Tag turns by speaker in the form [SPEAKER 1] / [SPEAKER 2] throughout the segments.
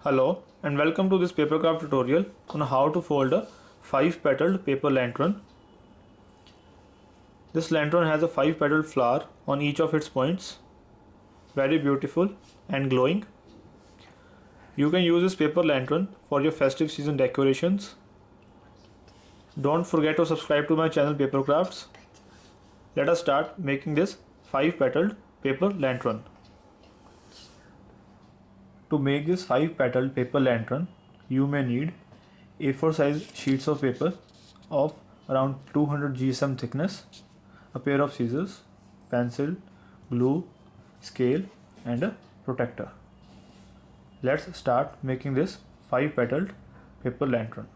[SPEAKER 1] Hello and welcome to this papercraft tutorial on how to fold a 5-petaled paper lantern. This lantern has a 5-petaled flower on each of its points. Very beautiful and glowing. You can use this paper lantern for your festive season decorations. Don't forget to subscribe to my channel Papercrafts. Let us start making this 5-petaled paper lantern. To make this 5-petaled paper lantern, you may need A4 size sheets of paper of around 200 GSM thickness, a pair of scissors, pencil, glue, scale and a protractor. Let's start making this 5-petaled paper lantern.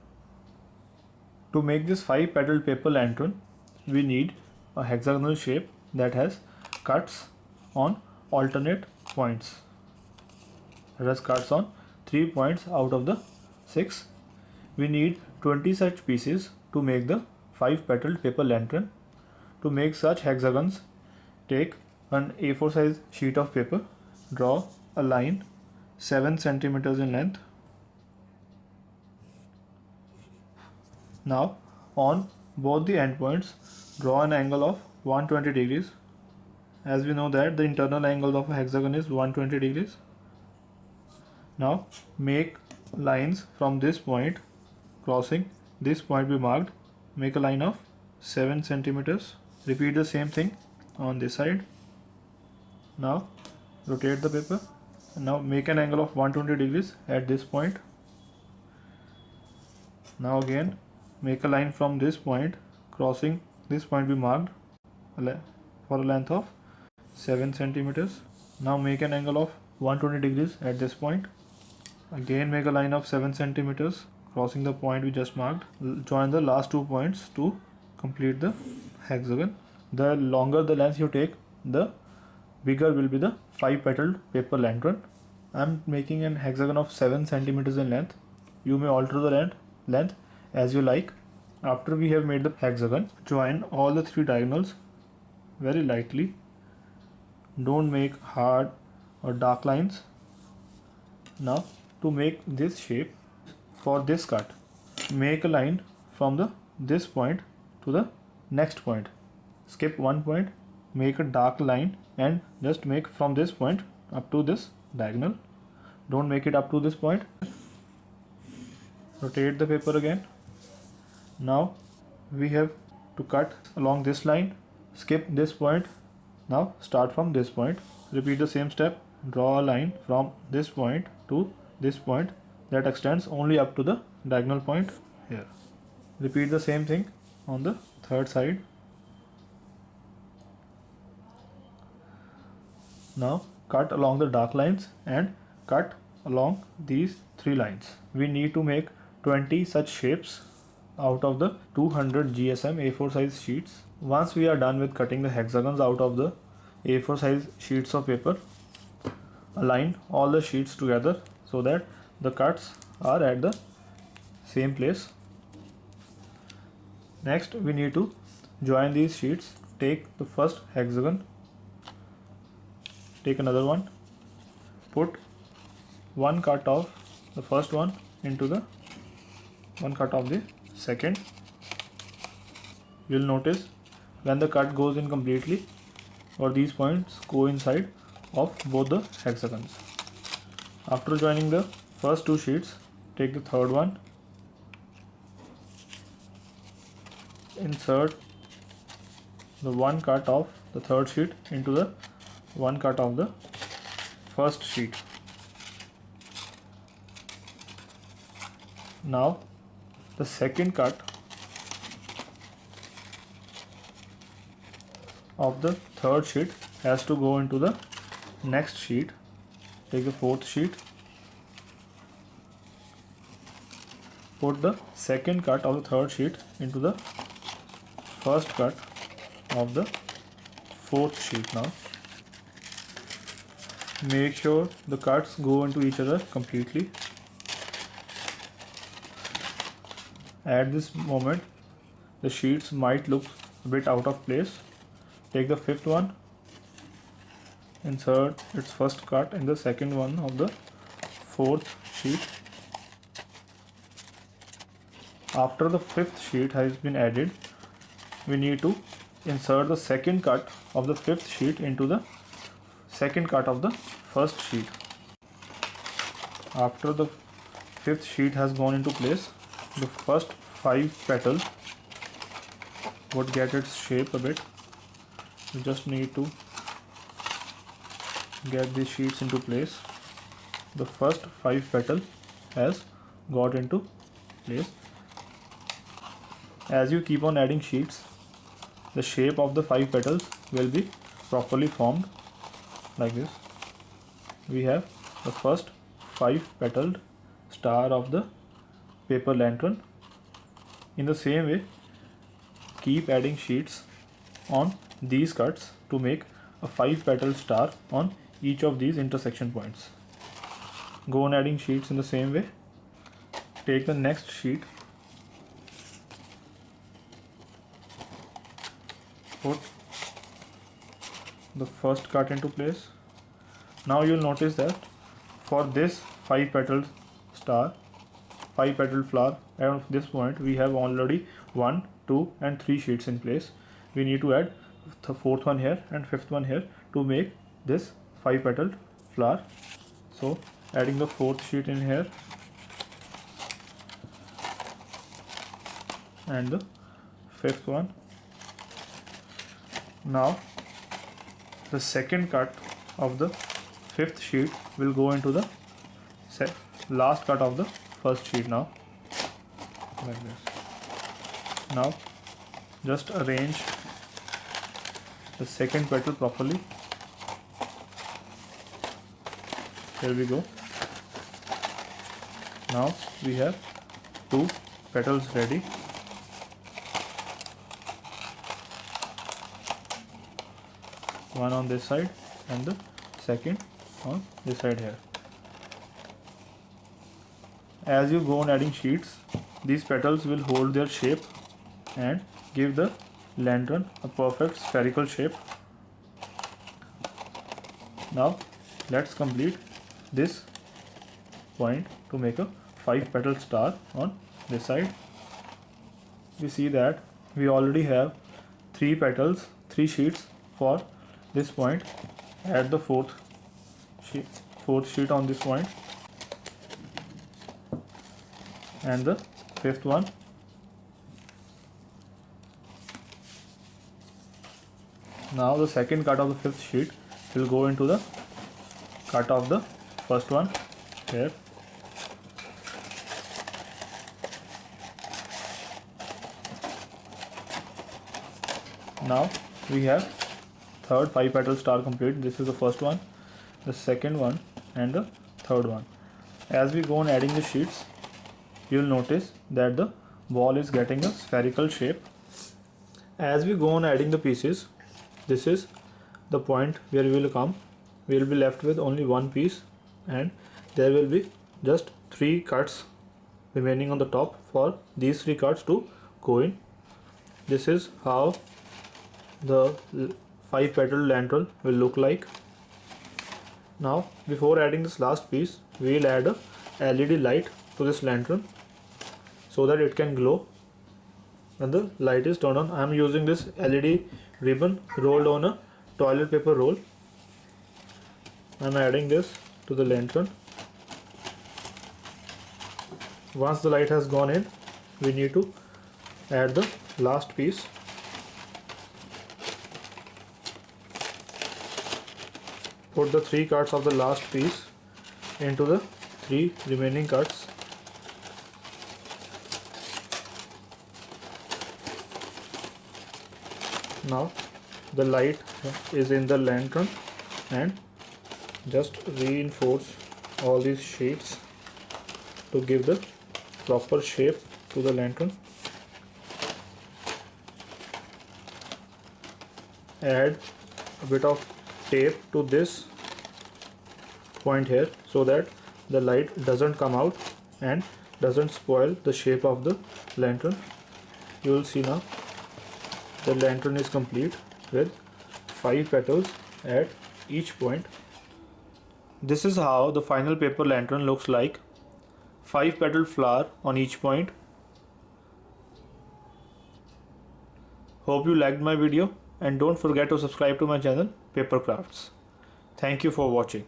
[SPEAKER 1] To make this 5-petaled paper lantern, we need a hexagonal shape that has cuts on alternate points. It has cuts on 3 points out of the 6. We need 20 such pieces to make the 5-petaled paper lantern. To make such hexagons, take an A4 size sheet of paper, draw a line 7 centimeters in length. Now on both the endpoints, draw an angle of 120 degrees. As we know that the internal angle of a hexagon is 120 degrees. Now make lines from this point crossing this point be marked. Make a line of 7 centimeters. Repeat the same thing on this side. Now rotate the paper and now make an angle of 120 degrees at this point. Now again make a line from this point crossing this point be marked for a length of 7 centimeters. Now make an angle of 120 degrees at this point. Again make a line of 7 centimeters crossing the point we just marked. Join the last 2 points to complete the hexagon. The longer the length you take, the bigger will be the 5-petaled paper lantern. I am making an hexagon of 7 centimeters in length. You may alter the length as you like. After we have made the hexagon, join all the 3 diagonals very lightly. Don't make hard or dark lines. Now to make this shape, for this cut, make a line from this point to the next point. Skip one point, make a dark line and just make from this point up to this diagonal. Don't make it up to this point. Rotate the paper again. Now we have to cut along this line. Skip this point. Now start from this point. Repeat the same step. Draw a line from this point to this point that extends only up to the diagonal point here. Repeat the same thing on the third side. Now cut along the dark lines and cut along these 3 lines. We need to make 20 such shapes out of the 200 GSM A4 size sheets. Once we are done with cutting the hexagons out of the A4 size sheets of paper, align all the sheets together so that the cuts are at the same place. Next we need to join these sheets. Take the first hexagon, take another one, put one cut of the first one into the one cut of the second. You'll notice when the cut goes in completely or these points go inside of both the hexagons. After joining the first 2 sheets, take the third one, insert the one cut of the third sheet into the one cut of the first sheet. Now the second cut of the third sheet has to go into the next sheet. Take the fourth sheet, put the second cut of the third sheet into the first cut of the fourth sheet. Now make sure the cuts go into each other completely. At this moment the sheets might look a bit out of place. Take the fifth one, insert its first cut in the second one of the fourth sheet. After the fifth sheet has been added, we need to insert the second cut of the fifth sheet into the second cut of the first sheet. After the fifth sheet has gone into place, the first 5 petals would get its shape a bit. We just need to get these sheets into place. The first 5 petals has got into place. As you keep on adding sheets, the shape of the 5 petals will be properly formed like this. We have the first 5 petaled star of the paper lantern. In the same way, keep adding sheets on these cuts to make a 5 petal star on each of these intersection points. Go on adding sheets in the same way. Take the next sheet, put the first cut into place. Now you'll notice that for this 5 petal star, 5 petal flower, at this point we have already 1, 2 and 3 sheets in place. We need to add the fourth one here and fifth one here to make this 5 petaled flower. So adding the fourth sheet in here and the fifth one. Now the second cut of the fifth sheet will go into the last cut of the first sheet now, like this. Now just arrange the second petal properly. Here we go. Now we have 2 petals ready. One on this side and the second on this side here. As you go on adding sheets, these petals will hold their shape and give the lantern a perfect spherical shape. Now let's complete this point to make a 5 petal star on this side. We see that we already have 3 petals, 3 sheets for this point. Add the fourth sheet on this point and the fifth one. Now the second cut of the fifth sheet will go into the cut of the first one here. Now we have third 5 petal star complete. This is the first one, the second one and the third one. As we go on adding the sheets, you'll notice that the ball is getting a spherical shape. As we go on adding the pieces, this is the point where we will come. We will be left with only one piece and there will be just 3 cuts remaining on the top for these 3 cuts to go in. This is how the 5 petal lantern will look like. Now before adding this last piece, we will add a LED light to this lantern so that it can glow when the light is turned on. I am using this LED ribbon rolled on a toilet paper roll. I am adding this to the lantern. Once the light has gone in, we need to add the last piece. Put the 3 cuts of the last piece into the 3 remaining cuts. Now the light is in the lantern and just reinforce all these sheets to give the proper shape to the lantern. Add a bit of tape to this point here so that the light doesn't come out and doesn't spoil the shape of the lantern. You will see now the lantern is complete with 5 petals at each point. This is how the final paper lantern looks like. 5 petaled flower on each point. Hope you liked my video and don't forget to subscribe to my channel Paper Crafts. Thank you for watching.